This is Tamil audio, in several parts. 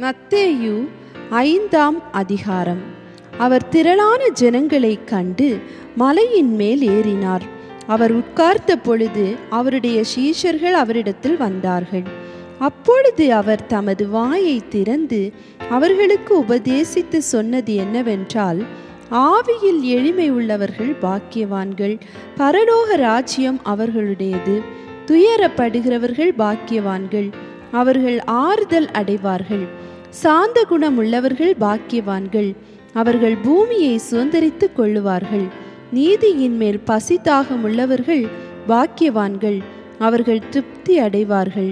மத்தேயு 5ஆம் அதிகாரம். அவர் திரளான ஜனங்களை கண்டு மலையின் மேல் ஏறினார். அவர் உட்கார்ந்த பொழுது அவருடைய சீஷர்கள் அவரிடத்தில் வந்தார்கள். அப்பொழுது அவர் தமது வாயை திறந்து அவர்களுக்கு உபதேசித்து சொன்னது என்னவென்றால், ஆவியில் எளிமை உள்ளவர்கள் பாக்கியவான்கள், பரலோக ராஜ்யம் அவர்களுடையது. துயரப்படுகிறவர்கள் பாக்கியவான்கள், அவர்கள் ஆறுதல் அடைவார்கள். சாந்த குணம் உள்ளவர்கள் பாக்கியவான்கள், அவர்கள் பூமியை சுதந்தரித்துக் கொள்ளுவார்கள். நீதியின் மேல் பசி தாகம் உள்ளவர்கள் பாக்கியவான்கள், அவர்கள் திருப்தி அடைவார்கள்.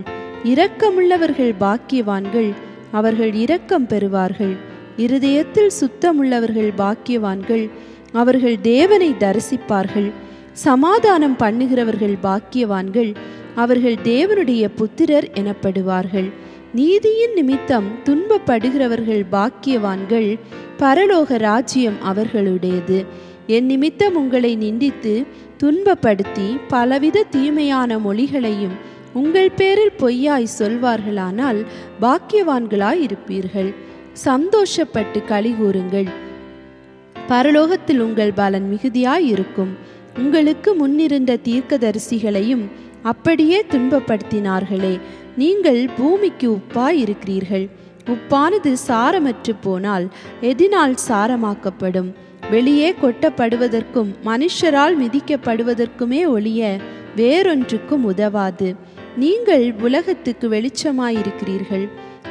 இரக்கமுள்ளவர்கள் பாக்கியவான்கள், அவர்கள் இரக்கம் பெறுவார்கள். இருதயத்தில் சுத்தமுள்ளவர்கள் பாக்கியவான்கள், அவர்கள் தேவனை தரிசிப்பார்கள். சமாதானம் பண்ணுகிறவர்கள் பாக்கியவான்கள், அவர்கள் தேவனுடைய புத்திரர் எனப்படுவார்கள். நீதியின் நிமித்தம் துன்பப்படுகிறவர்கள் பாக்கியவான்கள், பரலோக ராஜ்யம் அவர்களுடையது. என் நிமித்தம் உங்களை நிந்தித்து துன்பப்படுத்தி பலவித தீமையான மொழிகளையும் உங்கள் பேரில் பொய்யாய் சொல்வார்களானால் பாக்கியவான்களாய் இருப்பீர்கள். சந்தோஷப்பட்டு களி கூறுங்கள், பரலோகத்தில் உங்கள் பலன் மிகுதியாய் இருக்கும். உங்களுக்கு முன்னிருந்த தீர்க்கதரிசிகளையும் அப்படியே துன்பப்படுத்தினார்களே. நீங்கள் பூமிக்கு உப்பாய் இருக்கிறீர்கள். உப்பானது சாரமற்று போனால் எதினால் சாரமாக்கப்படும்? வெளியே கொட்டப்படுவதற்கும் மனுஷரால் மிதிக்கப்படுவதற்குமே ஒழிய வேறொன்றுக்கும் உதவாது. நீங்கள் உலகத்துக்கு வெளிச்சமாயிருக்கிறீர்கள்.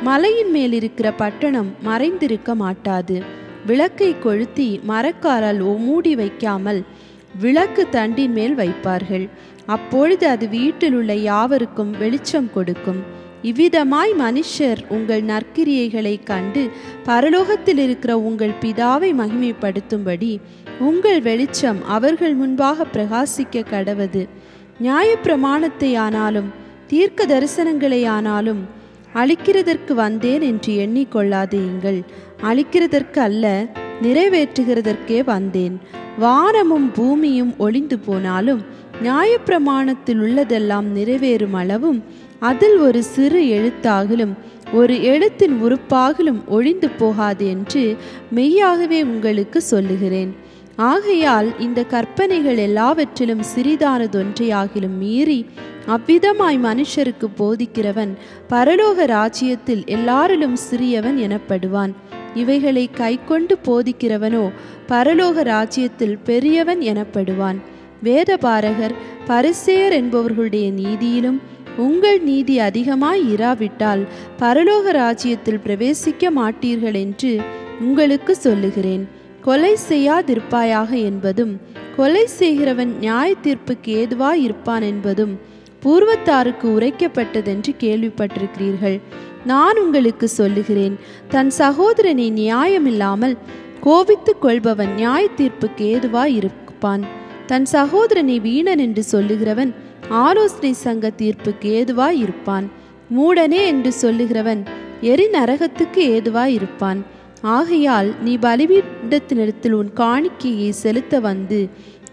மலையின் மேல் இருக்கிற பட்டணம் மறைந்திருக்க மாட்டாது. விளக்கை கொளுத்தி மரக்காரால் மூடி வைக்காமல் விளக்கு தண்டின் மேல் வைப்பார்கள். அப்பொழுது அது வீட்டில் உள்ள யாவருக்கும் வெளிச்சம் கொடுக்கும். இவ்விதமாய் மனுஷர் உங்கள் நற்கிரியைகளை கண்டு பரலோகத்தில் இருக்கிற உங்கள் பிதாவை மகிமைப்படுத்தும்படி உங்கள் வெளிச்சம் அவர்கள் முன்பாக பிரகாசிக்க கடவது. நியாயப்பிரமாணத்தை ஆனாலும் தீர்க்க தரிசனங்களை ஆனாலும் அழிக்கிறதற்கு வந்தேன் என்று எண்ணிக்கொள்ளாதேயுங்கள். அழிக்கிறதற்கு அல்ல, நிறைவேற்றுகிறதற்கே வந்தேன். வானமும் பூமியும் ஒளிந்து போனாலும் நியாயப்பிரமாணத்தில் உள்ளதெல்லாம் நிறைவேறும் அளவும் அதில் ஒரு சிறு எழுத்தாகிலும் ஒரு எழுத்தின் உறுப்பாகிலும் ஒழிந்து போகாது என்று மெய்யாகவே உங்களுக்கு சொல்லுகிறேன். ஆகையால் இந்த கற்பனைகள் எல்லாவற்றிலும் சிறிதானதொன்றையாகிலும் மீறி அவ்விதமாய் மனுஷருக்கு போதிக்கிறவன் பரலோக ராஜ்யத்தில் எல்லாரிலும் சிறியவன் எனப்படுவான். இவைகளை கைக்கொண்டு போதிக்கிறவனோ பரலோக ராஜ்யத்தில் பெரியவன் எனப்படுவான். வேதபாரகர் பரிசேயர் என்பவர்களுடைய நீதியிலும் உங்கள் நீதி அதிகமாய் இராவிட்டால் பரலோக ராஜ்யத்தில் பிரவேசிக்க மாட்டீர்கள் என்று உங்களுக்கு சொல்லுகிறேன். கொலை செய்யாதிருப்பாயாக என்பதும் கொலை செய்கிறவன் நியாய தீர்ப்புக்கு ஏதுவாய் இருப்பான் என்பதும் பூர்வத்தாருக்கு உரைக்கப்பட்டதென்று கேள்விப்பட்டிருக்கிறீர்கள். நான் உங்களுக்கு சொல்லுகிறேன், தன் சகோதரனை நியாயமில்லாமல் கோபித்துக் கொள்பவன் நியாய தீர்ப்புக்கு ஏதுவாய் இருப்பான். தன் சகோதரனை வீணன் என்று சொல்லுகிறவன் ஆலோசனை சங்க தீர்ப்புக்கு ஏதுவாய் இருப்பான். மூடனே என்று சொல்லுகிறவன் எரி நரகத்துக்கு ஏதுவாய் இருப்பான். ஆகையால் நீ பலிபீடத்தினிடத்தில் உன் காணிக்கையை செலுத்த வந்து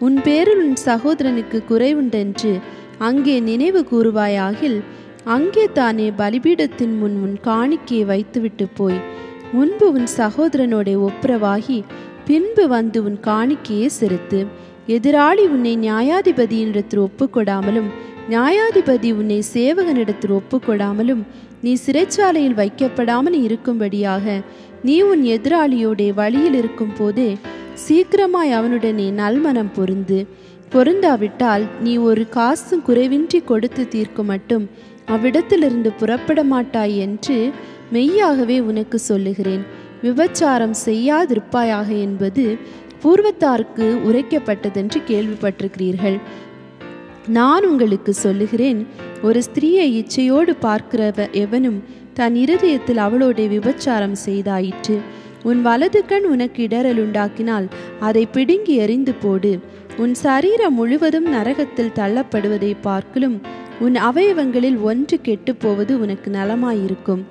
உன் பேரில் உன் சகோதரனுக்கு குறைவுண்டென்று அங்கே நினைவு கூறுவாயாகில் அங்கே தானே பலிபீடத்தின் முன் உன் காணிக்கையை வைத்துவிட்டு போய் முன்பு உன் சகோதரனோட ஒப்புரவாகி பின்பு வந்து உன் காணிக்கையை செலுத்து. எதிராளி உன்னை நியாயாதிபதியினிடத்தில் ஒப்புக்கொடாமலும் நியாயாதிபதி உன்னை சேவகனிடத்தில் ஒப்புக்கொடாமலும் நீ சிறைச்சாலையில் வைக்கப்படாமல் இருக்கும்படியாக நீ உன் எதிராளியோட வழியில் இருக்கும் போதே சீக்கிரமாய் அவனுடனே நல்மனம் பொருந்தாவிட்டால் நீ ஒரு காசும் குறைவின்றி கொடுத்து தீர்க்க மட்டும் அவ்விடத்திலிருந்து புறப்பட மாட்டாய் என்று மெய்யாகவே உனக்கு சொல்லுகிறேன். விபச்சாரம் செய்யாதிருப்பாயாக என்பது பூர்வத்தாருக்கு உரைக்கப்பட்டதென்று கேள்விப்பட்டிருக்கிறீர்கள். நான் உங்களுக்கு சொல்லுகிறேன், ஒரு ஸ்திரீயை இச்சையோடு பார்க்கிற எவனும் தன் இருதயத்தில் அவளோட விபச்சாரம் செய்தாயிற்று. உன் வலது கண் உனக்கு இடரல் உண்டாக்கினால் அதை பிடுங்கி எறிந்து போடு. உன் சரீரம் முழுவதும் நரகத்தில் தள்ளப்படுவதை பார்க்கலும் உன் அவயவங்களில் ஒன்று கெட்டு போவது உனக்கு நலமாயிருக்கும்.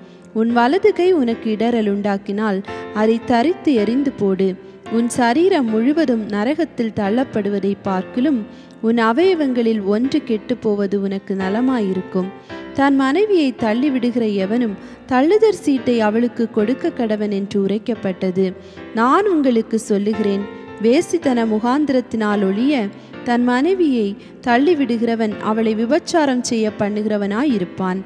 உன் வலது கை உனக்கு இடரல் உண்டாக்கினால் அதை தரித்து எறிந்து போடு. உன் சரீரம் முழுவதும் நரகத்தில் தள்ளப்படுவதை பார்க்கலும் உன் அவயவங்களில் ஒன்று கெட்டு போவது உனக்கு நலமாயிருக்கும். தன் மனைவியை தள்ளிவிடுகிற எவனும் தள்ளுதற் சீட்டை அவளுக்கு கொடுக்க கடவன் என்று உரைக்கப்பட்டது. நான் உங்களுக்கு சொல்லுகிறேன், வேசித்தன முகாந்திரத்தினால் ஒழிய தன் மனைவியை தள்ளிவிடுகிறவன் அவளை விபச்சாரம் செய்ய பண்ணுகிறவனாயிருப்பான்.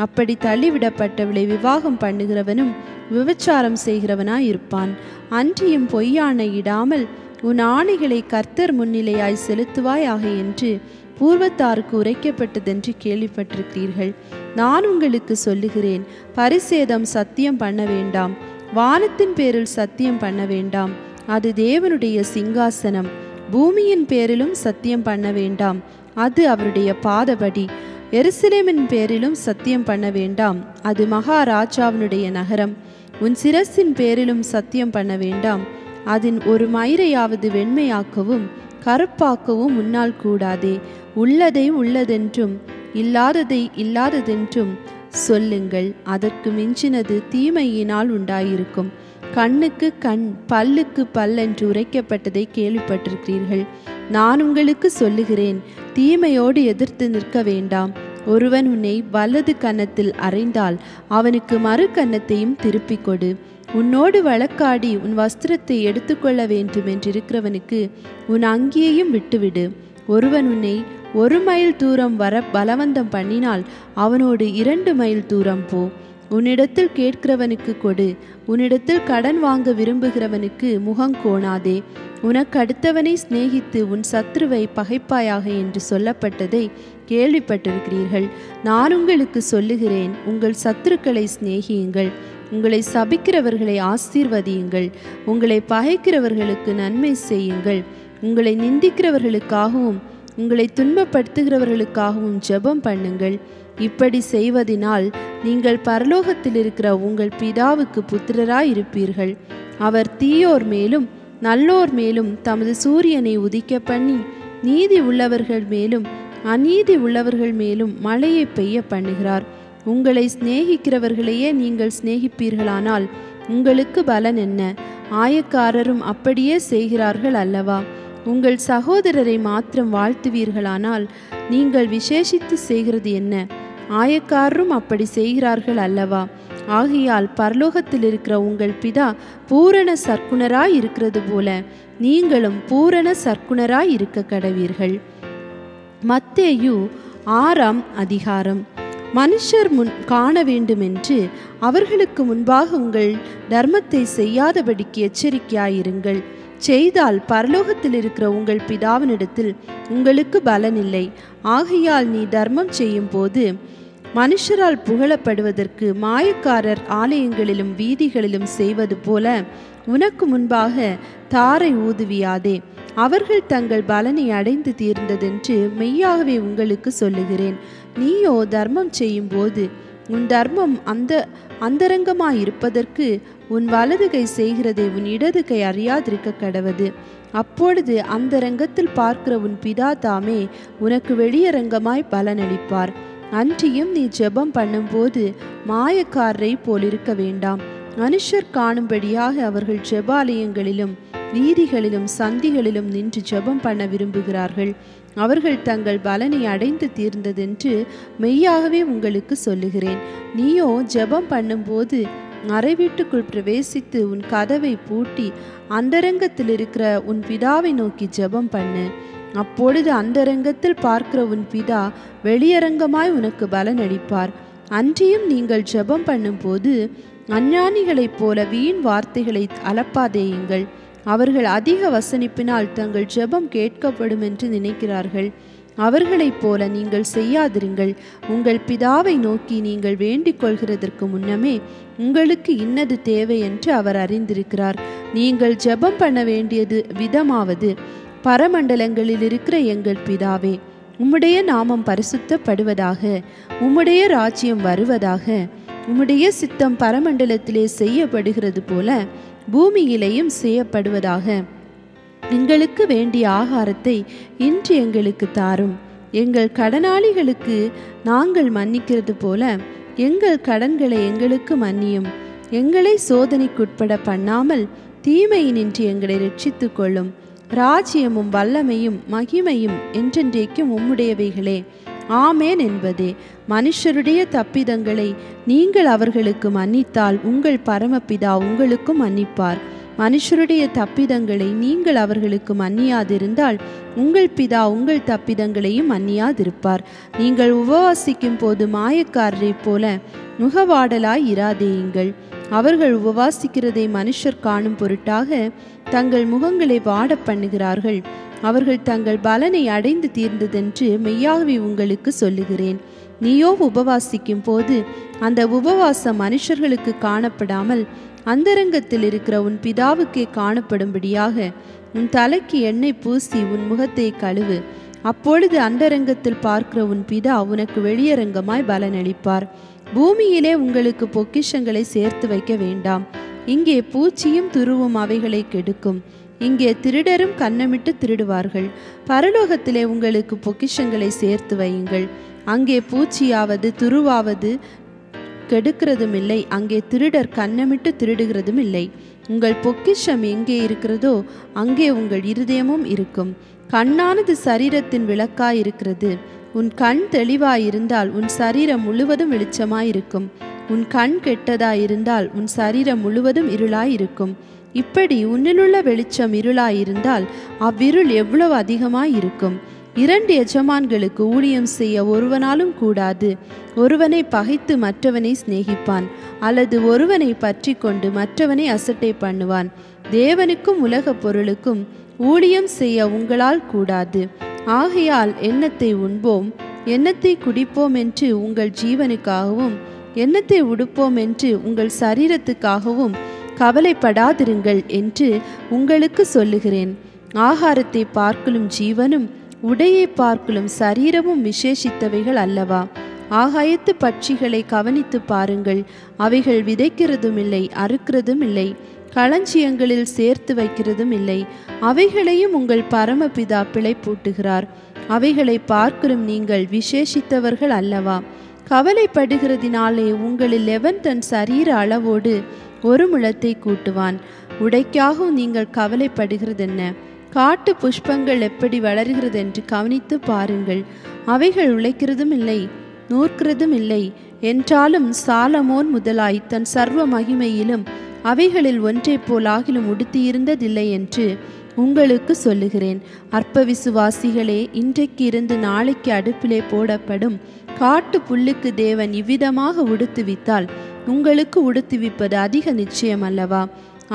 அப்படி தள்ளிவிடப்பட்டவளை விவாகம் பண்ணுகிறவனும் விபச்சாரம் செய்கிறவனாயிருப்பான். அன்றியும் பொய்யானை இடாமல் உன் ஆணைகளை கர்த்தர் முன்னிலையாய் செலுத்துவாயாக என்று பூர்வத்தாருக்கு உரைக்கப்பட்டதென்று கேள்விப்பட்டிருக்கிறீர்கள். நான் உங்களுக்கு சொல்லுகிறேன், பரிசேதம் சத்தியம் பண்ண வேண்டாம், வானத்தின் பேரில் சத்தியம் பண்ண வேண்டாம், அது தேவனுடைய சிங்காசனம். பூமியின் பேரிலும் சத்தியம் பண்ண வேண்டாம், அது அவருடைய பாதபடி. எருசலேமின் பேரிலும் சத்தியம் பண்ண வேண்டாம், அது மகாராஜாவினுடைய நகரம். உன் சிரசின் பேரிலும் சத்தியம் பண்ண வேண்டாம், அதன் ஒரு மயிரையாவது வெண்மையாக்கவும் கருப்பாக்கவும் முன்னால் கூடாதே. உள்ளதை உள்ளதென்றும் இல்லாததை இல்லாததென்றும் சொல்லுங்கள். அதற்கு மிஞ்சினது தீமையினால் உண்டாயிருக்கும். கண்ணுக்கு கண், பல்லுக்கு பல் என்று உரைக்கப்பட்டதை கேள்விப்பட்டிருக்கிறீர்கள். நான் உங்களுக்கு சொல்லுகிறேன், தீமையோடு எதிர்த்து நிற்க வேண்டாம். ஒருவன் உன்னை வலது கன்னத்தில் அறைந்தால் அவனுக்கு மறு கன்னத்தையும் திருப்பிக் கொடு. உன்னோடு வழக்காடி உன் வஸ்திரத்தை எடுத்துக்கொள்ள வேண்டும் என்றிருக்கிறவனுக்கு உன் அங்கியையும் விட்டுவிடு. ஒருவன் உன்னை 1 மைல் தூரம் வர பலவந்தம் பண்ணினால் அவனோடு 2 மைல் தூரம் போ. உன்னிடத்தில் கேட்கிறவனுக்கு கொடு, உன்னிடத்தில் கடன் வாங்க விரும்புகிறவனுக்கு முகங்கோணாதே. உனக்கு அடுத்தவனை சிநேகித்து உன் சத்ருவை பகைப்பாயாக என்று சொல்லப்பட்டதை கேள்விப்பட்டிருக்கிறீர்கள். நான் உங்களுக்கு சொல்லுகிறேன், உங்கள் சத்துருக்களை சிநேகியுங்கள், உங்களை சபிக்கிறவர்களை ஆசீர்வதியுங்கள், உங்களை பகைக்கிறவர்களுக்கு நன்மை செய்யுங்கள், உங்களை நிந்திக்கிறவர்களுக்காகவும் உங்களை துன்பப்படுத்துகிறவர்களுக்காகவும் ஜெபம் பண்ணுங்கள். இப்படி செய்வதினால் நீங்கள் பரலோகத்தில் இருக்கிற உங்கள் பிதாவுக்கு புத்திரராய் இருப்பீர்கள். அவர் தீயோர் மேலும் நல்லோர் மேலும் தமது சூரியனை உதிக்க பண்ணி நீதி உள்ளவர்கள் மேலும் அநீதி உள்ளவர்கள் மேலும் மழையை பெய்ய பண்ணுகிறார். உங்களை சிநேகிக்கிறவர்களையே நீங்கள் சிநேகிப்பீர்களானால் உங்களுக்கு பலன் என்ன? ஆயக்காரரும் அப்படியே செய்கிறார்கள் அல்லவா? உங்கள் சகோதரரை மாத்திரம் வாழ்த்துவீர்களானால் நீங்கள் விசேஷித்து செய்கிறது என்ன? ஆயக்காரரும் அப்படி செய்கிறார்கள் அல்லவா? ஆகையால் பரலோகத்தில் இருக்கிற உங்கள் பிதா பூரண சற்குணராய் இருக்கிறது போல நீங்களும் பூரண சற்குணராய் இருக்க கடவீர்கள். மத்தேயு 6ஆம் அதிகாரம். மனுஷர் முன் காண வேண்டுமென்று அவர்களுக்கு முன்பாக உங்கள் தர்மத்தை செய்யாதபடிக்கு எச்சரிக்கையாயிருங்கள். செய்தால் பரலோகத்தில் இருக்கிற உங்கள் பிதாவினிடத்தில் உங்களுக்கு பலன் இல்லை. ஆகையால் நீ தர்மம் செய்யும் போது மனுஷரால் புகழப்படுவதற்கு மாயக்காரர் ஆலயங்களிலும் வீதிகளிலும் செய்வது போல உனக்கு முன்பாக தாரை ஊதுவியாதே. அவர்கள் தங்கள் பலனை அடைந்து தீர்ந்ததென்று மெய்யாகவே உங்களுக்கு சொல்லுகிறேன். நீயோ தர்மம் செய்யும் போது உன் தர்மம் அந்தரங்கமாயிருப்பதற்கு உன் வலது கை செய்கிறதை உன் இடது கை அறியாதிருக்க கடவது. அப்பொழுது அந்தரங்கத்தில் பார்க்கிற உன் பிதா தாமே உனக்கு வெளியரங்கமாய் பலனளிப்பார். அன்றியும் நீ ஜெபம் பண்ணும்போது மாயக்காரரை போலிருக்க வேண்டாம். மனுஷர் காணும்படியாக அவர்கள் ஜெபாலயங்களிலும் வீதிகளிலும் சந்திகளிலும் நின்று ஜெபம் பண்ண விரும்புகிறார்கள். அவர்கள் தங்கள் பலனை அடைந்து தீர்ந்ததென்று மெய்யாகவே உங்களுக்கு சொல்லுகிறேன். நீயோ ஜெபம் பண்ணும்போது அறை வீட்டுக்குள் பிரவேசித்து உன் கதவை பூட்டி அந்தரங்கத்தில் இருக்கிற உன் பிதாவை நோக்கி ஜெபம் பண்ணு. அப்பொழுது அந்தரங்கத்தில் பார்க்கிற உன் பிதா வெளியரங்கமாய் உனக்கு பலன் அளிப்பார். அன்றியும் நீங்கள் ஜெபம் பண்ணும்போது அஞ்ஞானிகளைப் போல வீண் வார்த்தைகளை அலப்பாதேயுங்கள். அவர்கள் அதிக வசனிப்பினால் தங்கள் ஜெபம் கேட்கப்படும் என்று நினைக்கிறார்கள். அவர்களைப் போல நீங்கள் செய்யாதிருங்கள். உங்கள் பிதாவை நோக்கி நீங்கள் வேண்டிக் கொள்கிறதற்கு முன்னமே உங்களுக்கு இன்னது தேவை என்று அவர் அறிந்திருக்கிறார். நீங்கள் ஜெபம் பண்ண வேண்டியது விதமாவது, பரமண்டலங்களில் இருக்கிற எங்கள் பிதாவே, உம்முடைய நாமம் பரிசுத்தப்படுவதாக, உம்முடைய ராஜ்யம் வருவதாக, உம்முடைய சித்தம் பரமண்டலத்திலே செய்யப்படுகிறது போல பூமியிலேயும் செய்யப்படுவதாக. எங்களுக்கு வேண்டிய ஆகாரத்தை இன்று எங்களுக்கு தாரும். எங்கள் கடனாளிகளுக்கு நாங்கள் மன்னிக்கிறது போல எங்கள் கடன்களை எங்களுக்கு மன்னியும். எங்களை சோதனைக்குட்பட பண்ணாமல் தீமையினின்று எங்களை ரட்சித்து கொள்ளும். ராஜ்யமும் வல்லமையும் மகிமையும் என்றென்றைக்கும் உம்முடையவைகளே. ஆமேன் என்பதே. மனுஷருடைய தப்பிதங்களை நீங்கள் அவர்களுக்கு மன்னித்தால் உங்கள் பரமபிதா உங்களுக்கும் மன்னிப்பார். மனுஷருடைய தப்பிதங்களை நீங்கள் அவர்களுக்கு மன்னியாதிருந்தால் உங்கள் பிதா உங்கள் தப்பிதங்களையும் மன்னியாதிருப்பார். நீங்கள் உபவாசிக்கும் போது மாயக்காரரை போல முகவாடலாய் இராதேயுங்கள். அவர்கள் உபவாசிக்கிறதை மனுஷர் காணும் பொருட்டாக தங்கள் முகங்களை வாட பண்ணுகிறார்கள். அவர்கள் தங்கள் பலனை அடைந்து தீர்ந்ததென்று மெய்யாகவே உங்களுக்கு சொல்லுகிறேன். நீயோ உபவாசிக்கும் போது அந்த உபவாசம் மனுஷர்களுக்கு காணப்படாமல் அந்தரங்கத்தில் இருக்கிற உன் பிதாவுக்கே காணப்படும்படியாக உன் தலைக்கு எண்ணெய் பூசி உன் முகத்தை கழுவு. அப்பொழுது அந்தரங்கத்தில் பார்க்கிற உன் பிதா உனக்கு வெளியரங்கமாய் பலனளிப்பார். பூமியிலே உங்களுக்கு பொக்கிஷங்களை சேர்த்து வைக்க வேண்டாம். இங்கே பூச்சியும் துருவும் அவைகளை கெடுக்கும். இங்கே திருடரும் கன்னமிட்டு திருடுவார்கள். பரலோகத்திலே உங்களுக்கு பொக்கிஷங்களை சேர்த்து வையுங்கள். அங்கே பூச்சியாவது துருவாவது கெடுக்கிறதும் இல்லை, அங்கே திருடர் கன்னமிட்டு திருடுகிறதும் இல்லை. உங்கள் பொக்கிஷம் எங்கே இருக்கிறதோ அங்கே உங்கள் இருதயமும் இருக்கும். கண்ணானது சரீரத்தின் விளக்காயிருக்கிறது. உன் கண் தெளிவாயிருந்தால் உன் சரீரம் முழுவதும் வெளிச்சமாயிருக்கும். உன் கண் கெட்டதாயிருந்தால் உன் சரீரம் முழுவதும் இருளாயிருக்கும். இப்படி உன்னிலுள்ள வெளிச்சம் இருளாயிருந்தால் அவ்விருள் எவ்வளவு அதிகமாயிருக்கும். 2 எஜமான்களுக்கு ஊழியம் செய்ய ஒருவனாலும் கூடாது. ஒருவனை பகைத்து மற்றவனை சிநேகிப்பான், அல்லது ஒருவனை பற்றி கொண்டு மற்றவனை அசட்டை பண்ணுவான். தேவனுக்கும் உலக பொருளுக்கும் ஊழியம் செய்ய உங்களால் கூடாது. ஆகையால் எண்ணத்தை உண்போம், எண்ணத்தை குடிப்போம் என்று உங்கள் ஜீவனுக்காகவும் எண்ணத்தை உடுப்போம் என்று உங்கள் சரீரத்துக்காகவும் கவலைப்படாதிருங்கள் என்று உங்களுக்கு சொல்லுகிறேன். ஆகாரத்தை பார்க்கலும் ஜீவனும் உடையை பார்க்கலும் சரீரமும் விசேஷித்தவைகள் அல்லவா? ஆகாயத்து பட்சிகளை கவனித்து பாருங்கள். அவைகள் விதைக்கிறதும் இல்லை, அறுக்கிறதும் இல்லை, களஞ்சியங்களில் சேர்த்து வைக்கிறதும் இல்லை. அவைகளையும் உங்கள் பரமபிதா பிழைப்பூட்டுகிறார். அவைகளை பார்க்கலும் நீங்கள் விசேஷித்தவர்கள் அல்லவா? கவலைப்படுகிறதினாலே உங்களில் எவன் தன் சரீர அளவோடு 1 முழத்தை கூட்டுவான்? உடைக்காகவும் நீங்கள் கவலைப்படுகிறதென்ன? காட்டு புஷ்பங்கள் எப்படி வளர்கிறது என்று கவனித்து பாருங்கள். அவைகள் உழைக்கிறதும் இல்லை, நூற்கிறதும் இல்லை. என்றாலும் சாலமோன் முதலாய் தன் சர்வ மகிமையிலும் அவைகளில் ஒன்றை போலாகிலும் உடுத்தியிருந்ததில்லை என்று உங்களுக்கு சொல்லுகிறேன். அற்ப விசுவாசிகளே, இன்றைக்கு இருந்து நாளைக்கு அடுப்பிலே போடப்படும் காட்டு புல்லுக்கு தேவன் இவ்விதமாக உடுத்துவித்தால் உங்களுக்கு உடுத்துவிப்பது அதிக நிச்சயம் அல்லவா?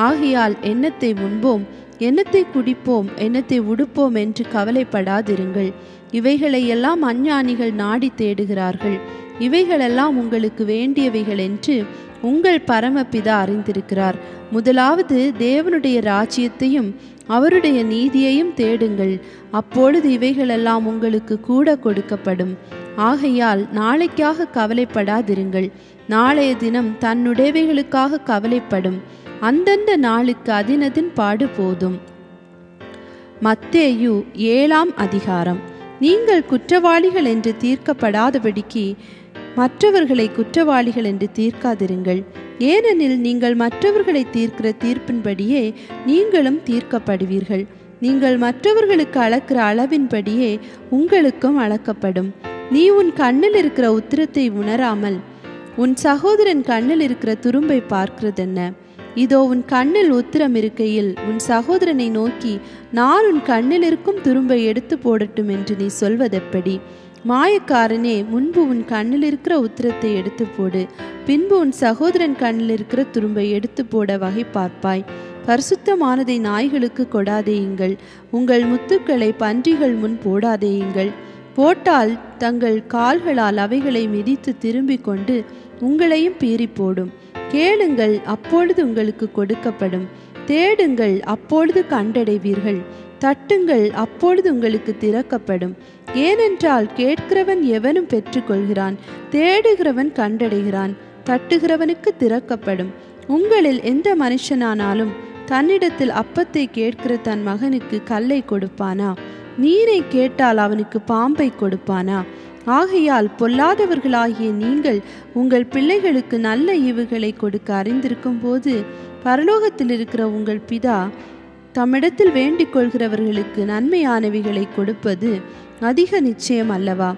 ஆகையால் எண்ணத்தை உண்போம், எண்ணத்தை குடிப்போம், எண்ணத்தை உடுப்போம் என்று கவலைப்படாதிருங்கள். இவைகளையெல்லாம் அஞ்ஞானிகள் நாடி தேடுகிறார்கள். இவைகளெல்லாம் உங்களுக்கு வேண்டியவைகள் என்று உங்கள் பரமபிதா அறிந்திருக்கிறார். முதலாவது தேவனுடைய ராஜ்யத்தையும் அவருடைய நீதியையும் தேடுங்கள், அப்பொழுது இவைகளெல்லாம் உங்களுக்கு கூட கொடுக்கப்படும். ஆகையால் நாளைக்காக கவலைப்படாதிருங்கள். நாளைய தினம் தன்னுடையவைகளுக்காக கவலைப்படும். அந்தந்த நாளுக்கு அதினதின் பாடு போதும். மத்தேயு 7ஆம் அதிகாரம். நீங்கள் குற்றவாளிகள் என்று தீர்க்கப்படாதபடிக்கு மற்றவர்களை குற்றவாளிகள் என்று தீர்க்காதிருங்கள். ஏனெனில் நீங்கள் மற்றவர்களை தீர்க்கிற தீர்ப்பின்படியே நீங்களும் தீர்க்கப்படுவீர்கள். நீங்கள் மற்றவர்களுக்கு அளக்கிற அளவின்படியே உங்களுக்கும் அளக்கப்படும். நீ உன் கண்ணில் இருக்கிற உத்திரத்தை உணராமல் உன் சகோதரன் கண்ணில் இருக்கிற துரும்பை பார்க்கிறதென்ன? இதோ உன் கண்ணில் உத்திரம் இருக்கையில் உன் சகோதரனை நோக்கி, நான் உன் கண்ணில் இருக்கும் துரும்பை எடுத்து போடட்டும் என்று நீ சொல்வதெப்படி? மாயக்காரனே, முன்பு உன் கண்ணில் இருக்கிற உத்திரத்தை எடுத்து போடு, பின்பு உன் சகோதரன் கண்ணில் இருக்கிற துரும்பை எடுத்து போட வகை பார்ப்பாய். பரிசுத்தமானதை நாய்களுக்கு கொடாதேயுங்கள், உங்கள் முத்துக்களை பன்றிகள் முன் போடாதேயுங்கள். போட்டால் தங்கள் கால்களால் அவைகளை மிதித்து திரும்பிக் கொண்டு உங்களையும் பீறி போடும். கேளுங்கள், அப்பொழுது உங்களுக்கு கொடுக்கப்படும். தேடுங்கள், அப்பொழுது கண்டடைவீர்கள். தட்டுங்கள், அப்பொழுது உங்களுக்கு திறக்கப்படும். ஏனென்றால் கேட்கிறவன் எவனும் பெற்றுக்கொள்கிறான், தேடுகிறவன் கண்டடைகிறான், தட்டுகிறவனுக்கு திறக்கப்படும். உங்களில் எந்த மனுஷனானாலும் தன்னிடத்தில் அப்பத்தை கேட்கிற தன் மகனுக்கு கல்லை கொடுப்பானா? நீரை கேட்டால் அவனுக்கு பாம்பை கொடுப்பானா? ஆகையால் பொல்லாதவர்களாகிய நீங்கள் உங்கள் பிள்ளைகளுக்கு நல்ல ஈவுகளை கொடுக்க அறிந்திருக்கும் போது பரலோகத்தில் இருக்கிற உங்கள் பிதா தம்மிடத்தில் வேண்டிக் கொள்கிறவர்களுக்கு நன்மையானவைகளை கொடுப்பது அதிக நிச்சயம் அல்லவா?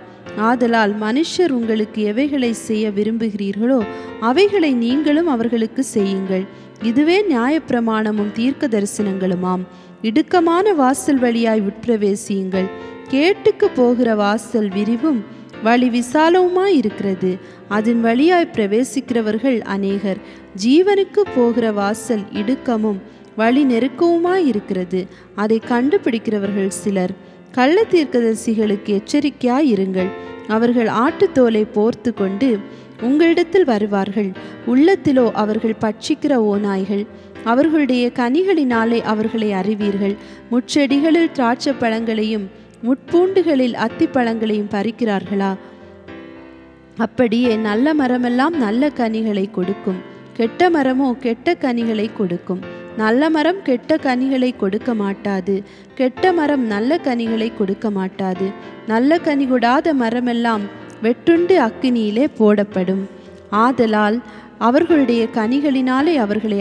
ஆதலால் மனுஷர் உங்களுக்கு எவைகளை செய்ய விரும்புகிறீர்களோ அவைகளை நீங்களும் அவர்களுக்கு செய்யுங்கள். இதுவே நியாயப்பிரமாணமும் தீர்க்க தரிசனங்களுமாம். இடுக்கமான வாசல் வழியாய் உட்பிரவேசியுங்கள். கேட்டுக்கு போகிற வாசல் விரிவும் வழி விசாலவுமாய் இருக்கிறது, அதன் வழியாய் பிரவேசிக்கிறவர்கள் அநேகர். ஜீவனுக்கு போகிற வாசல் இடுக்கமும் வழி நெருக்கவுமாய் இருக்கிறது, அதை கண்டுபிடிக்கிறவர்கள் சிலர். கள்ள தீர்க்கதரிசிகளுக்கு எச்சரிக்கையாய் இருங்கள். அவர்கள் ஆட்டுத்தோலை போர்த்து கொண்டு உங்களிடத்தில் வருவார்கள், உள்ளத்திலோ அவர்கள் பட்சிக்கிற ஓநாய்கள். அவர்களுடைய கனிகளினாலே அவர்களை அறிவீர்கள். முட்செடிகளில் திராட்சை பழங்களையும் முட்பூண்டுகளில் அத்திப்பழங்களையும் பறிக்கிறார்களா? அப்படியே நல்ல மரமெல்லாம் நல்ல கனிகளை கொடுக்கும், கெட்ட மரமோ கெட்ட கனிகளை கொடுக்கும். நல்ல மரம் கெட்ட கனிகளை கொடுக்க மாட்டாது, கெட்ட மரம் நல்ல கனிகளை கொடுக்க மாட்டாது. நல்ல கனி கொடாத மரமெல்லாம் வெட்டுண்டு அக்கினியிலே போடப்படும். ஆதலால் அவர்களுடைய கனிகளினாலே அவர்களை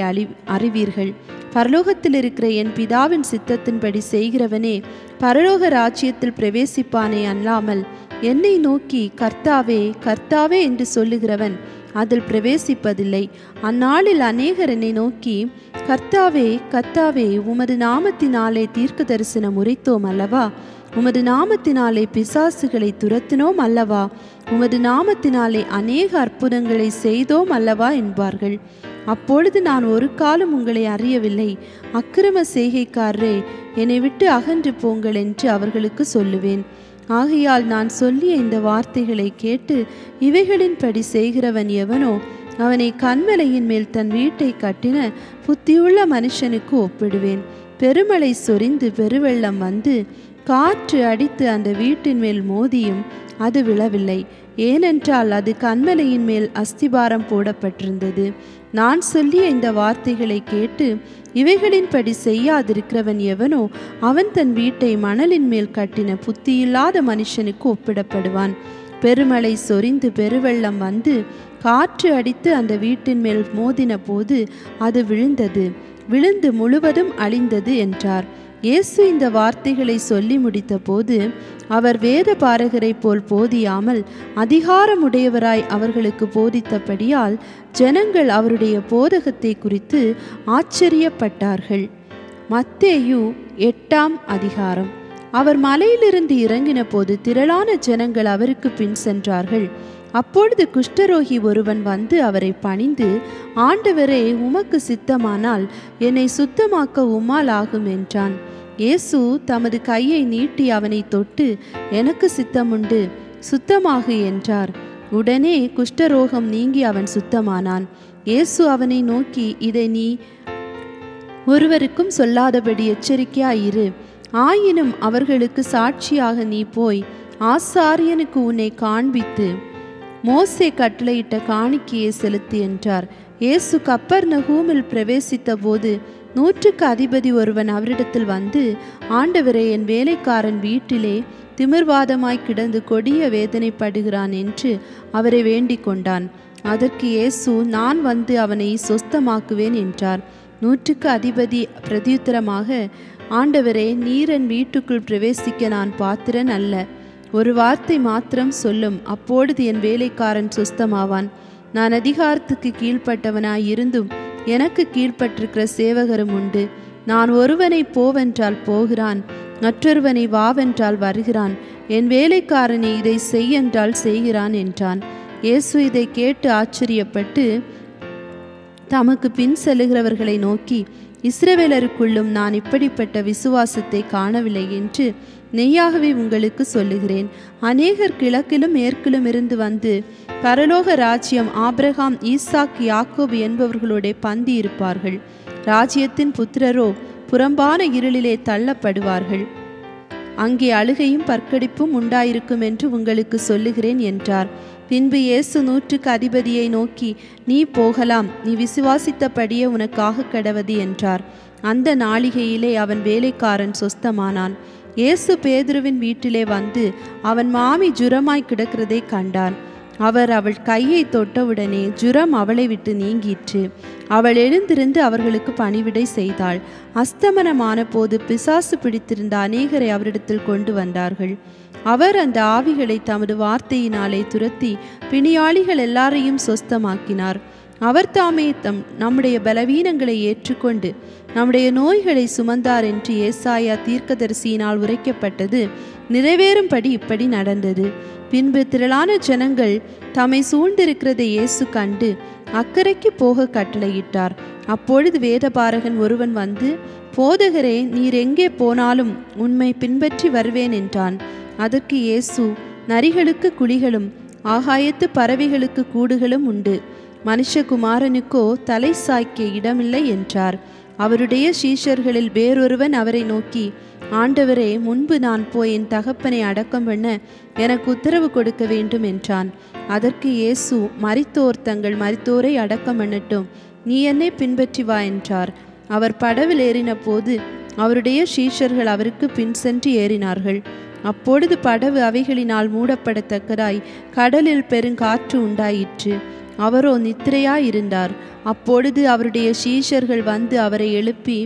அறிவீர்கள். பரலோகத்தில் இருக்கிற என் பிதாவின் சித்தத்தின்படி செய்கிறவனே பரலோக ராஜ்யத்தில் பிரவேசிப்பானே அல்லாமல் என்னை நோக்கி கர்த்தாவே கர்த்தாவே என்று சொல்லுகிறவன் அதில் பிரவேசிப்பதில்லை. அந்நாளில் அநேகர் என்னை நோக்கி கர்த்தாவே கர்த்தாவே உமது நாமத்தினாலே தீர்க்க தரிசனம் உரைத்தோம் அல்லவா, உமது நாமத்தினாலே பிசாசுகளை துரத்தினோம் அல்லவா, உமது நாமத்தினாலே அநேக அற்புதங்களை செய்தோம் அல்லவா என்பார்கள். அப்பொழுது நான் ஒரு காலம் உங்களை அறியவில்லை, அக்கிரம செய்கைக்காரரே என்னை விட்டு அகன்று போங்கள் என்று அவர்களுக்கு சொல்லுவேன். ஆகையால் நான் சொல்லிய இந்த வார்த்தைகளை கேட்டு இவைகளின்படி செய்கிறவன் எவனோ அவனை கன்மலையின் மேல் தன் வீட்டை கட்டின புத்தியுள்ள மனுஷனுக்கு ஒப்பிடுவேன். பெருமழை சொரிந்து பெருவெள்ளம் வந்து காற்று அடித்து அந்த வீட்டின் மேல் மோதியும் அது விழவில்லை, ஏனென்றால் அது கன்மலையின் மேல் அஸ்திபாரம் போடப்பட்டிருந்தது. நான் சொல்லிய இந்த வார்த்தைகளை கேட்டு இவைகளின்படி செய்யாதிருக்கிறவன் எவனோ அவன் தன் வீட்டை மணலின் மேல் கட்டின புத்தியில்லாத மனுஷனுக்கு ஒப்பிடப்படுவான். பெருமழை சொரிந்து பெருவெள்ளம் வந்து காற்று அடித்து அந்த வீட்டின் மேல் மோதின போது அது விழுந்தது, விழுந்து முழுவதும் அழிந்தது என்றார். இயேசு இந்த வார்த்தைகளை சொல்லி முடித்த போது அவர் வேத பாரகரை போல் போதியாமல் அதிகாரமுடையவராய் அவர்களுக்கு போதித்தபடியால் ஜனங்கள் அவருடைய போதகத்தை குறித்து ஆச்சரியப்பட்டார்கள். மத்தேயு 8ஆம் அதிகாரம். அவர் மலையிலிருந்து இறங்கின போது திரளான ஜனங்கள் அவருக்கு பின் சென்றார்கள். அப்பொழுது குஷ்டரோகி ஒருவன் வந்து அவரை பணிந்து, ஆண்டவரே உமக்கு சித்தமானால் என்னை சுத்தமாக்க உம்மால் ஆகும் என்றான். இயேசு தமது கையை நீட்டி அவனை தொட்டு, எனக்கு சித்தமுண்டு, சுத்தமாகு என்றார். உடனே குஷ்டரோகம் நீங்கி அவன் சுத்தமானான். இயேசு அவனை நோக்கி, இதை நீ ஒருவருக்கும் சொல்லாதபடி எச்சரிக்கையாயிரு. ஆயினும் அவர்களுக்கு சாட்சியாக நீ போய் ஆசாரியனுக்கு உன்னை காண்பித்து மோசே கட்டளையிட்ட காணிக்கையை செலுத்து என்றார். இயேசு கப்பர்நகூமில் பிரவேசித்த போது 100க்கு அதிபதி ஒருவன் அவரிடத்தில் வந்து, ஆண்டவரே, என் வேலைக்காரன் வீட்டிலே திமிர்வாதமாய் கிடந்து கொடிய வேதனைப்படுகிறான் என்று அவரை வேண்டிக் கொண்டான். அதற்கு இயேசு, நான் வந்து அவனை சொஸ்தமாக்குவேன் என்றார். 100க்கு அதிபதி பிரதியுத்தரமாக, ஆண்டவரே, நீர் என் வீட்டுக்குள் பிரவேசிக்க நான் பாத்திரன் அல்ல. ஒரு வார்த்தை மாத்திரம் சொல்லும், அப்பொழுது என் வேலைக்காரன் சொஸ்தமாவான். நான் அதிகாரத்துக்கு கீழ்ப்பட்டவனாய் இருந்தும் எனக்கு கீழ்ப்பட்டிருக்கிற சேவகரும் உண்டு. நான் ஒருவனை போவென்றால் போகிறான், மற்றொருவனை வாவென்றால் வருகிறான், என் வேலைக்காரனை இதை செய்யென்றால் செய்கிறான் என்றான். இயேசு இதை கேட்டு ஆச்சரியப்பட்டு தமக்கு பின் செல்லுகிறவர்களை நோக்கி, இஸ்ரவேலருக்குள்ளும் நான் இப்படிப்பட்ட விசுவாசத்தை காணவில்லை என்று நெய்யாகவே உங்களுக்கு சொல்லுகிறேன். அநேகர் கிழக்கிலும் மேற்கிலும் இருந்து வந்து பரலோக ராஜ்யம் ஆபிரகாம், ஈசாக், யாக்கோபு என்பவர்களோட பந்தி இருப்பார்கள். ராஜ்யத்தின் புத்திரரோ புறம்பான இருளிலே தள்ளப்படுவார்கள். அங்கே அழுகையும் பற்கடிப்பும் உண்டாயிருக்கும் என்று உங்களுக்கு சொல்லுகிறேன் என்றார். பின்பு இயேசு 100க்கு அதிபதியை நோக்கி, நீ போகலாம், நீ விசுவாசித்தபடியே உனக்காக கடவது என்றார். அந்த நாளிகையிலே அவன் வேலைக்காரன் சொஸ்தமானான். இயேசு பேதுருவின் வீட்டிலே வந்து அவன் மாமி ஜுரமாய் கிடக்கிறதை கண்டான். அவர் அவள் கையை தொட்டவுடனே ஜுரம் அவளை விட்டு நீங்கிற்று. அவள் எழுந்திருந்து அவர்களுக்கு பணிவிடை செய்தாள். அஸ்தமனமான போது பிசாசு பிடித்திருந்த அநேகரை அவரிடத்தில் கொண்டு வந்தார்கள். அவர் அந்த ஆவிகளை தமது வார்த்தையினாலே துரத்தி பிணியாளிகள் எல்லாரையும் சொஸ்தமாக்கினார். அவர் தாமே நம்முடைய பலவீனங்களை ஏற்றுக்கொண்டு நம்முடைய நோய்களை சுமந்தார் என்று ஏசாயா தீர்க்கதரிசியினால் உரைக்கப்பட்டது நிறைவேறும்படி இப்படி நடந்தது. பின்பு திரளான ஜனங்கள் தம்மை சூழ்ந்திருக்கிறதை இயேசு கண்டு அக்கறைக்கு போக கட்டளையிட்டார். அப்பொழுது வேதபாரகன் ஒருவன் வந்து, போதகரே, நீர் எங்கே போனாலும் உம்மை பின்பற்றி வருவேன் என்றான். அதற்கு இயேசு, நரிகளுக்கு குழிகளும் ஆகாயத்து பறவைகளுக்கு கூடுகளும் உண்டு, மனுஷகுமாரனுக்கோ தலை சாய்க்க இடமில்லை என்றார். அவருடைய சீஷர்களில் வேறொருவன் அவரை நோக்கி, ஆண்டவரே, முன்பு நான் போய் என் தகப்பனை அடக்கம் பண்ண எனக்கு உத்தரவு கொடுக்க வேண்டும் என்றான். அதற்கு இயேசு, மரித்தோர் தங்கள் மரித்தோரை அடக்கம் பண்ணட்டும், நீ என்னை பின்பற்றி வா என்றார். அவர் படவில் ஏறின போது அவருடைய சீஷர்கள் அவருக்கு பின் சென்று ஏறினார்கள். அப்பொழுது படவு அவைகளினால் மூடப்படத்தக்கதாய் கடலில் பெருங்காற்று உண்டாயிற்று. அவரோ நித்திரையாயிருந்தார். அப்பொழுது அவருடைய சீஷர்கள் வந்து அவரை எழுப்பி,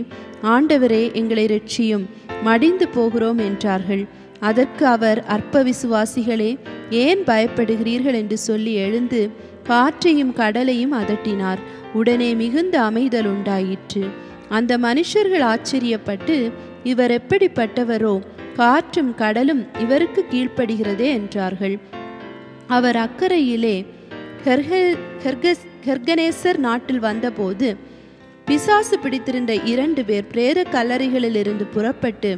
ஆண்டவரே, எங்களை இரட்சியும், மடிந்து போகிறோம் என்றார்கள். அதற்கு அவர், அற்ப விசுவாசிகளே, ஏன் பயப்படுகிறீர்கள் என்று சொல்லி எழுந்து காற்றையும் கடலையும் அதட்டினார். உடனே மிகுந்த அமைதல் உண்டாயிற்று. அந்த மனுஷர்கள் ஆச்சரியப்பட்டு, இவர் எப்படிப்பட்டவரோ, காற்றும் கடலும் இவருக்கு கீழ்ப்படுகிறதே என்றார்கள். அவர் அக்கறையிலே கெர்கனேசர் நாட்டில் வந்தபோது பிசாசு பிடித்திருந்த 2 பேர் பிரேத கல்லறைகளில் இருந்து புறப்பட்டு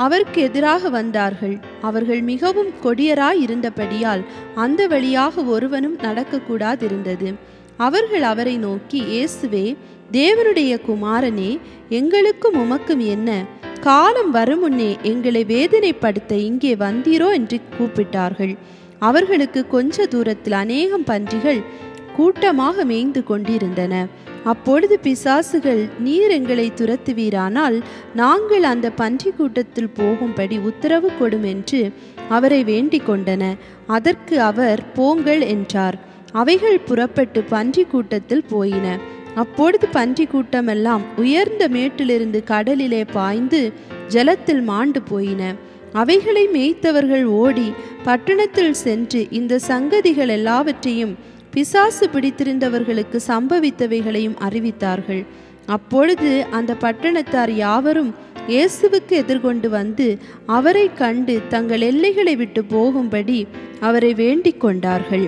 அவருக்கு எதிராக வந்தார்கள். அவர்கள் மிகவும் கொடியராய் இருந்தபடியால் அந்த வழியாக ஒருவனும் நடக்கக்கூடாதிருந்தது. அவர்கள் அவரை நோக்கி, இயேசுவே, தேவனுடைய குமாரனே, எங்களுக்கும் உமக்கும் என்ன? காலம் வரும் முன்னே எங்களை வேதனைப்படுத்த இங்கே வந்தீரோ என்று கூப்பிட்டார்கள். அவர்களுக்கு கொஞ்ச தூரத்தில் அநேகம் பன்றிகள் கூட்டமாக மேய்ந்து கொண்டிருந்தன. அப்பொழுது பிசாசுகள், நீர் எங்களை துரத்துவீரானால் நாங்கள் அந்த பன்றி கூட்டத்தில் போகும்படி உத்தரவு கொடும் என்று அவரை வேண்டிக் கொண்டன. அதற்கு அவர், போங்கள் என்றார். அவைகள் புறப்பட்டு பன்றி கூட்டத்தில் போயின. அப்பொழுது பன்றி கூட்டமெல்லாம் உயர்ந்த மேட்டிலிருந்து கடலிலே பாய்ந்து ஜலத்தில் மாண்டு போயின. அவைகளை மேய்த்தவர்கள் ஓடி பட்டணத்தில் சென்று இந்த சங்கதிகள் எல்லாவற்றையும் பிசாசு பிடித்திருந்தவர்களுக்கு சம்பவித்தவைகளையும் அறிவித்தார்கள். அப்பொழுது அந்த பட்டணத்தார் யாவரும் இயேசுவுக்கு எதிர்கொண்டு வந்து அவரை கண்டு தங்கள் எல்லைகளை விட்டு போகும்படி அவரை வேண்டிக் கொண்டார்கள்.